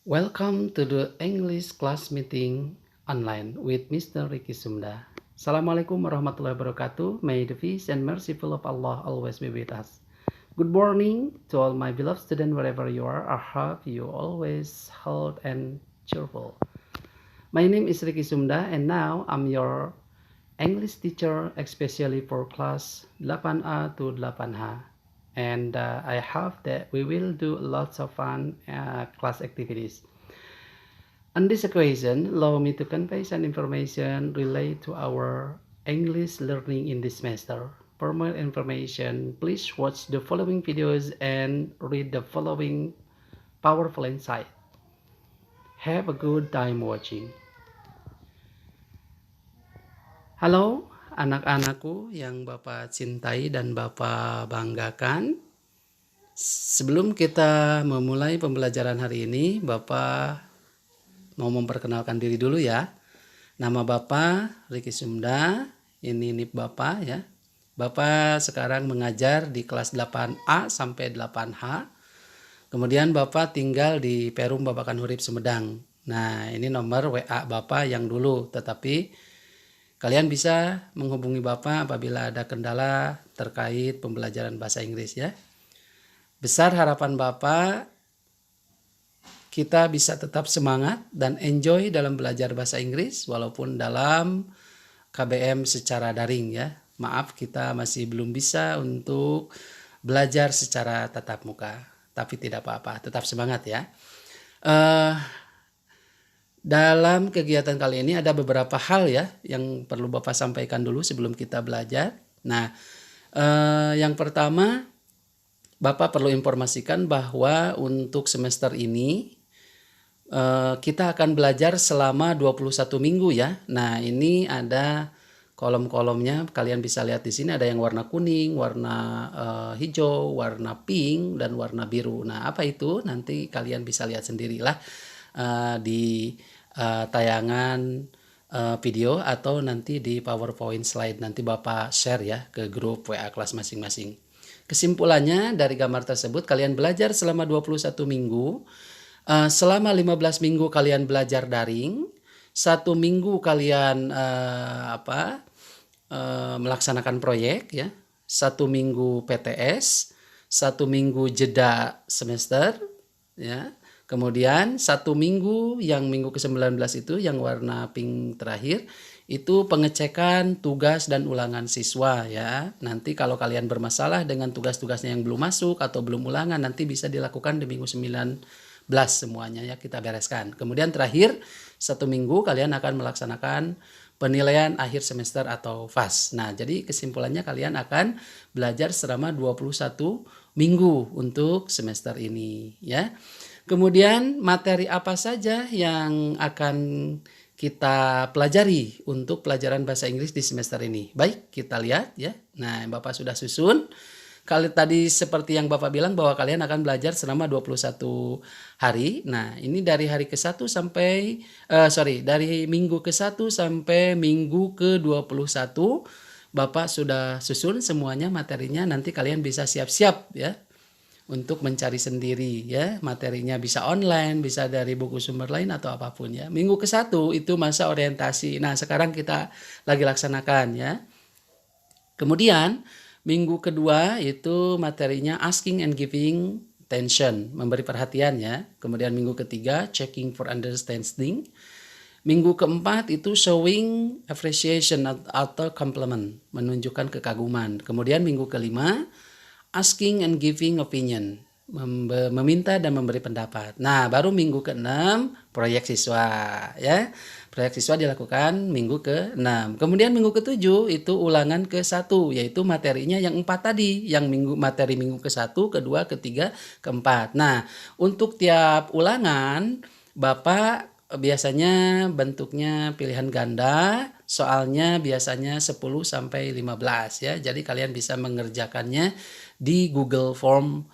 Welcome to the English class meeting online with Mr. Ricky Sumda. Assalamualaikum warahmatullahi wabarakatuh. May the peace and merciful of Allah always be with us. Good morning to all my beloved students wherever you are. I hope you always healthy and cheerful. My name is Ricky Sumda and now I'm your English teacher especially for class 8A to 8H. And I hope that we will do lots of fun class activities. On this occasion, allow me to convey some information related to our English learning in this semester. For more information, please watch the following videos and read the following powerful insight. Have a good time watching. Halo anak-anakku yang Bapak cintai dan Bapak banggakan. Sebelum kita memulai pembelajaran hari ini, Bapak mau memperkenalkan diri dulu ya. Nama Bapak Ricky Sumda, ini NIP Bapak ya. Bapak sekarang mengajar di kelas 8A sampai 8H. Kemudian Bapak tinggal di Perum Babakan Hurip Sumedang. Nah, ini nomor WA Bapak yang dulu, tetapi kalian bisa menghubungi Bapak apabila ada kendala terkait pembelajaran bahasa Inggris ya. Besar harapan Bapak kita bisa tetap semangat dan enjoy dalam belajar bahasa Inggris walaupun dalam KBM secara daring ya. Maaf kita masih belum bisa untuk belajar secara tatap muka, tapi tidak apa-apa, tetap semangat ya. Dalam kegiatan kali ini ada beberapa hal ya yang perlu Bapak sampaikan dulu sebelum kita belajar. Nah, yang pertama Bapak perlu informasikan bahwa untuk semester ini kita akan belajar selama 21 minggu ya. Nah, ini ada kolom-kolomnya, kalian bisa lihat di sini ada yang warna kuning, warna hijau, warna pink dan warna biru. Nah, apa itu? Nanti kalian bisa lihat sendirilah di tayangan video atau nanti di PowerPoint slide, nanti Bapak share ya ke grup WA kelas masing-masing. Kesimpulannya dari gambar tersebut kalian belajar selama 21 minggu. Selama 15 minggu kalian belajar daring, 1 minggu kalian melaksanakan proyek ya, 1 minggu PTS, 1 minggu jeda semester ya. Kemudian 1 minggu yang minggu ke-19 itu yang warna pink terakhir itu pengecekan tugas dan ulangan siswa ya. Nanti kalau kalian bermasalah dengan tugas-tugasnya yang belum masuk atau belum ulangan nanti bisa dilakukan di minggu 19 semuanya ya kita bereskan. Kemudian terakhir 1 minggu kalian akan melaksanakan penilaian akhir semester atau FAS. Nah, jadi kesimpulannya kalian akan belajar selama 21 minggu untuk semester ini ya. Kemudian materi apa saja yang akan kita pelajari untuk pelajaran bahasa Inggris di semester ini? Baik, kita lihat ya. Nah, Bapak sudah susun. Kali tadi seperti yang Bapak bilang bahwa kalian akan belajar selama 21 hari. Nah, ini dari hari ke-1 sampai dari minggu ke-1 sampai minggu ke-21 Bapak sudah susun semuanya materinya, nanti kalian bisa siap-siap ya untuk mencari sendiri ya, materinya bisa online, bisa dari buku sumber lain atau apapun ya. Minggu ke-1 itu masa orientasi. Nah, sekarang kita lagi laksanakan ya. Kemudian minggu kedua itu materinya asking and giving attention, memberi perhatian ya. Kemudian minggu ketiga checking for understanding. Minggu keempat itu showing appreciation atau compliment, menunjukkan kekaguman. Kemudian minggu kelima asking and giving opinion, meminta dan memberi pendapat. Nah, baru minggu ke-6 proyek siswa ya. Proyek siswa dilakukan minggu ke-6. Kemudian minggu ke-7 itu ulangan ke-1, yaitu materinya yang 4 tadi, yang materi minggu ke-1, ke-2, ke-3, ke-4. Nah, untuk tiap ulangan Bapak biasanya bentuknya pilihan ganda, soalnya biasanya 10 sampai 15 ya. Jadi kalian bisa mengerjakannya di Google Form.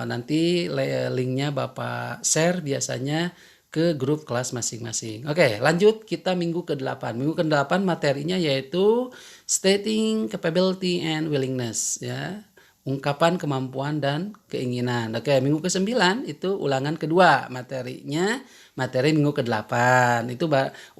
Nanti linknya Bapak share biasanya ke grup kelas masing-masing. Oke, lanjut kita minggu ke-8. Minggu ke-8 materinya yaitu stating capability and willingness ya. ungkapan kemampuan dan keinginan. Oke, minggu ke-9 itu ulangan kedua materinya, materi minggu ke-8 itu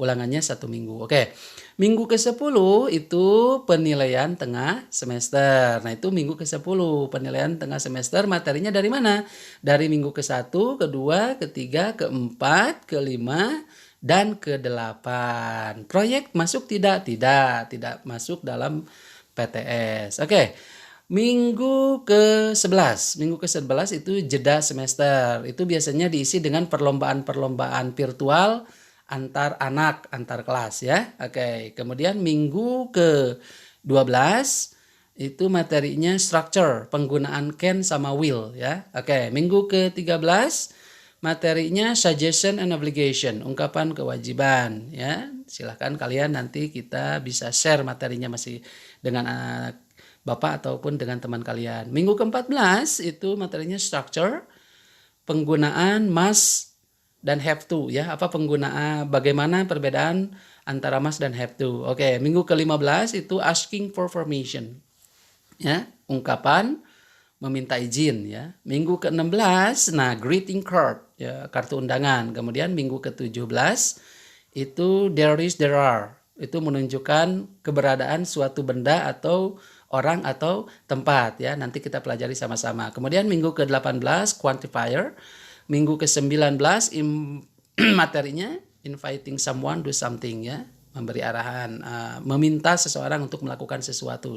ulangannya 1 minggu. Oke, minggu ke-10 itu penilaian tengah semester. Nah itu minggu ke-10 penilaian tengah semester, materinya dari mana? Dari minggu ke-1, ke-2, ke-3, ke-4, ke-5, dan ke-8. Proyek masuk tidak? Tidak masuk dalam PTS. Oke. Minggu ke-11. Minggu ke-11 itu jeda semester. Itu biasanya diisi dengan perlombaan-perlombaan virtual antar anak, antar kelas ya. Oke, kemudian minggu ke-12 itu materinya structure, penggunaan can sama will ya. Oke, minggu ke-13 materinya suggestion and obligation, ungkapan kewajiban ya. Silahkan kalian nanti kita bisa share materinya masih dengan Bapak ataupun dengan teman kalian. Minggu ke-14 itu materinya structure, penggunaan must dan have to ya. Apa penggunaan, bagaimana perbedaan antara must dan have to. Oke, minggu ke-15 itu asking for permission. Ya, ungkapan meminta izin ya. Minggu ke-16 nah greeting card ya, kartu undangan. Kemudian minggu ke-17 itu there are. Itu menunjukkan keberadaan suatu benda atau orang atau tempat ya, nanti kita pelajari sama-sama. Kemudian minggu ke-18 quantifier, minggu ke-19 materinya inviting someone do something ya, memberi arahan, meminta seseorang untuk melakukan sesuatu,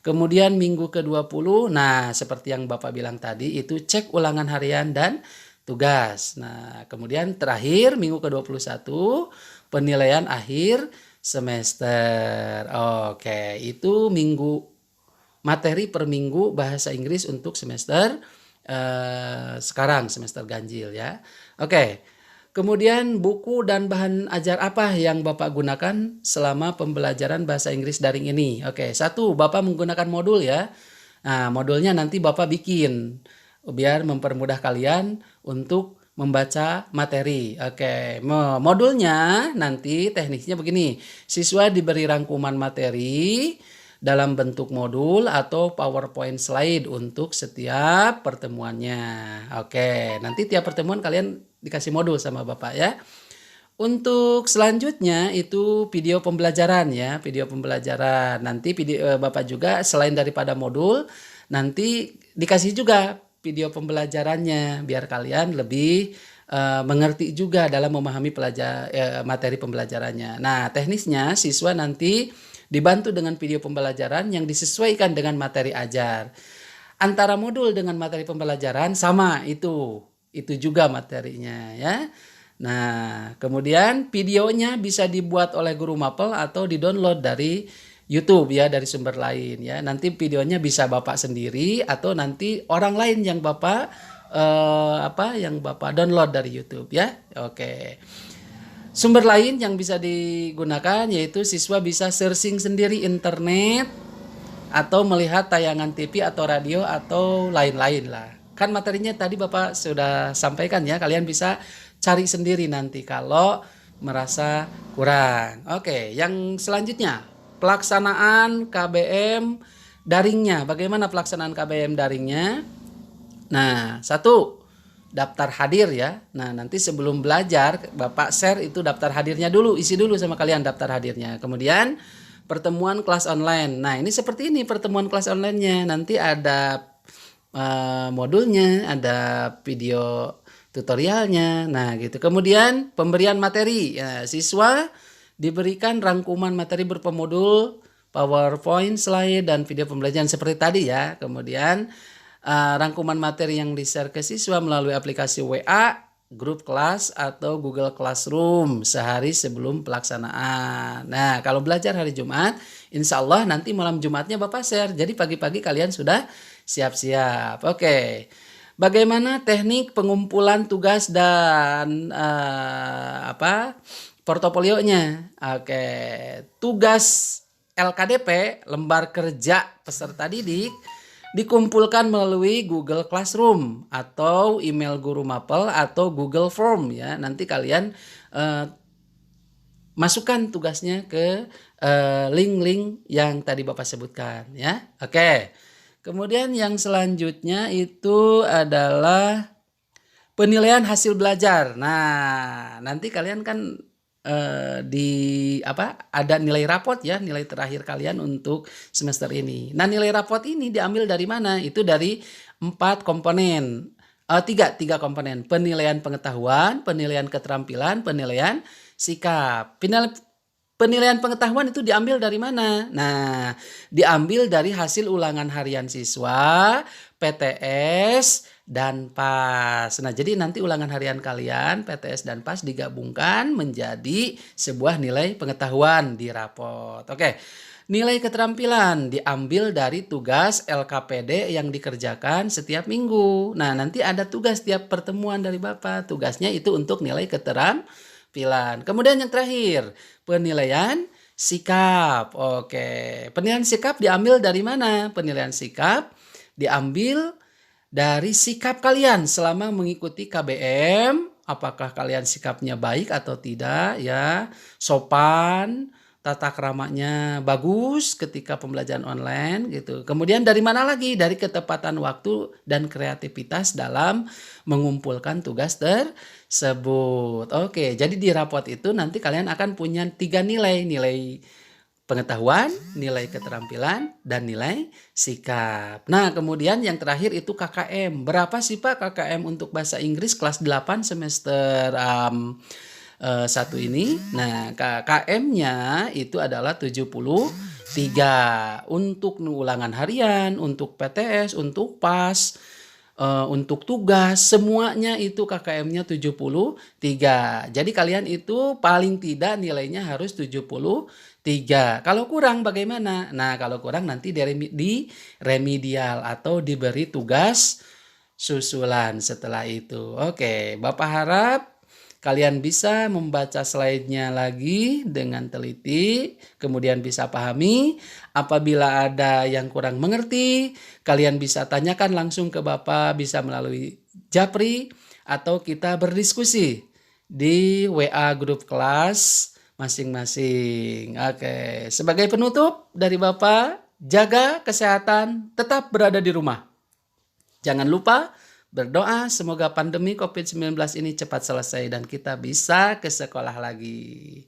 Kemudian minggu ke-20, nah seperti yang Bapak bilang tadi itu cek ulangan harian dan tugas. Nah, kemudian terakhir minggu ke-21 penilaian akhir semester. Oke, itu materi per minggu bahasa Inggris untuk semester sekarang, semester ganjil ya. Oke, kemudian buku dan bahan ajar apa yang Bapak gunakan selama pembelajaran bahasa Inggris daring ini? Oke, 1, Bapak menggunakan modul ya. Nah, modulnya nanti Bapak bikin biar mempermudah kalian untuk membaca materi. Oke, modulnya nanti tekniknya begini. Siswa diberi rangkuman materi dalam bentuk modul atau PowerPoint slide untuk setiap pertemuannya. Oke, nanti tiap pertemuan kalian dikasih modul sama Bapak ya. Untuk selanjutnya itu video pembelajaran ya, video pembelajaran. Nanti Bapak juga selain daripada modul, nanti dikasih juga video pembelajarannya biar kalian lebih mengerti juga dalam memahami materi pembelajarannya. Nah, teknisnya siswa nanti dibantu dengan video pembelajaran yang disesuaikan dengan materi ajar. Antara modul dengan materi pembelajaran sama itu juga materinya ya. Nah, kemudian videonya bisa dibuat oleh guru mapel atau di-download dari YouTube ya, dari sumber lain ya. Nanti videonya bisa Bapak sendiri atau nanti orang lain yang Bapak download dari YouTube ya. Oke. Sumber lain yang bisa digunakan yaitu siswa bisa searching sendiri internet atau melihat tayangan TV atau radio atau lain-lain lah. Kan materinya tadi Bapak sudah sampaikan ya, kalian bisa cari sendiri nanti kalau merasa kurang. Oke, yang selanjutnya pelaksanaan KBM daringnya. Bagaimana pelaksanaan KBM daringnya? Nah, 1, daftar hadir ya. Nah, nanti sebelum belajar Bapak share itu daftar hadirnya dulu, isi dulu sama kalian daftar hadirnya. Kemudian pertemuan kelas online. Nah, ini seperti ini pertemuan kelas online-nya. Nanti ada modulnya, ada video tutorialnya. Nah, gitu. Kemudian pemberian materi. Ya, siswa diberikan rangkuman materi berupa modul, PowerPoint slide dan video pembelajaran seperti tadi ya. Kemudian rangkuman materi yang di-share ke siswa melalui aplikasi WA, grup kelas atau Google Classroom sehari sebelum pelaksanaan. Nah, kalau belajar hari Jumat, insya Allah nanti malam Jumatnya Bapak share. Jadi pagi-pagi kalian sudah siap-siap. Oke. Bagaimana teknik pengumpulan tugas dan portofolionya? Oke. Tugas LKDP, lembar kerja peserta didik, dikumpulkan melalui Google Classroom atau email guru mapel atau Google Form ya. Nanti kalian masukkan tugasnya ke link-link yang tadi Bapak sebutkan ya. Oke. Kemudian yang selanjutnya itu adalah penilaian hasil belajar. Nah, nanti kalian kan di apa ada nilai raport ya, nilai terakhir kalian untuk semester ini. Nah, nilai raport ini diambil dari mana? Itu dari 4 komponen. Tiga komponen: penilaian pengetahuan, penilaian keterampilan, penilaian sikap. Penilaian pengetahuan itu diambil dari mana? Nah, diambil dari hasil ulangan harian siswa, PTS, dan PAS. Nah, jadi nanti ulangan harian kalian, PTS dan PAS digabungkan menjadi sebuah nilai pengetahuan di raport. Oke. Nilai keterampilan diambil dari tugas LKPD yang dikerjakan setiap minggu. Nah, nanti ada tugas tiap pertemuan dari Bapak. Tugasnya itu untuk nilai keterampilan. Kemudian yang terakhir, penilaian sikap. Oke, penilaian sikap diambil dari mana? Penilaian sikap diambil dari sikap kalian selama mengikuti KBM. Apakah kalian sikapnya baik atau tidak ya, sopan, tata keramanya bagus ketika pembelajaran online gitu. Kemudian dari mana lagi? Dari ketepatan waktu dan kreativitas dalam mengumpulkan tugas tersebut. Oke, jadi di raport itu nanti kalian akan punya 3 nilai. Nilai pengetahuan, nilai keterampilan, dan nilai sikap. Nah, kemudian yang terakhir itu KKM. Berapa sih Pak KKM untuk bahasa Inggris kelas 8 semester 1 ini? Nah, KKM-nya itu adalah 73. Untuk ulangan harian, untuk PTS, untuk PAS, untuk tugas, semuanya itu KKM-nya 73. Jadi kalian itu paling tidak nilainya harus 73. Kalau kurang bagaimana? Nah, kalau kurang nanti di remedial atau diberi tugas susulan setelah itu. Oke, Bapak harap kalian bisa membaca slide-nya lagi dengan teliti, kemudian bisa pahami. Apabila ada yang kurang mengerti, kalian bisa tanyakan langsung ke Bapak, bisa melalui Japri, atau kita berdiskusi di WA grup kelas masing-masing. Oke, sebagai penutup dari Bapak, jaga kesehatan, tetap berada di rumah. Jangan lupa berdoa semoga pandemi COVID-19 ini cepat selesai dan kita bisa ke sekolah lagi.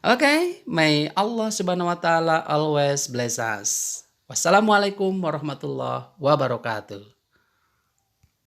Oke, may Allah Subhanahu wa taala always bless us. Wassalamualaikum warahmatullahi wabarakatuh.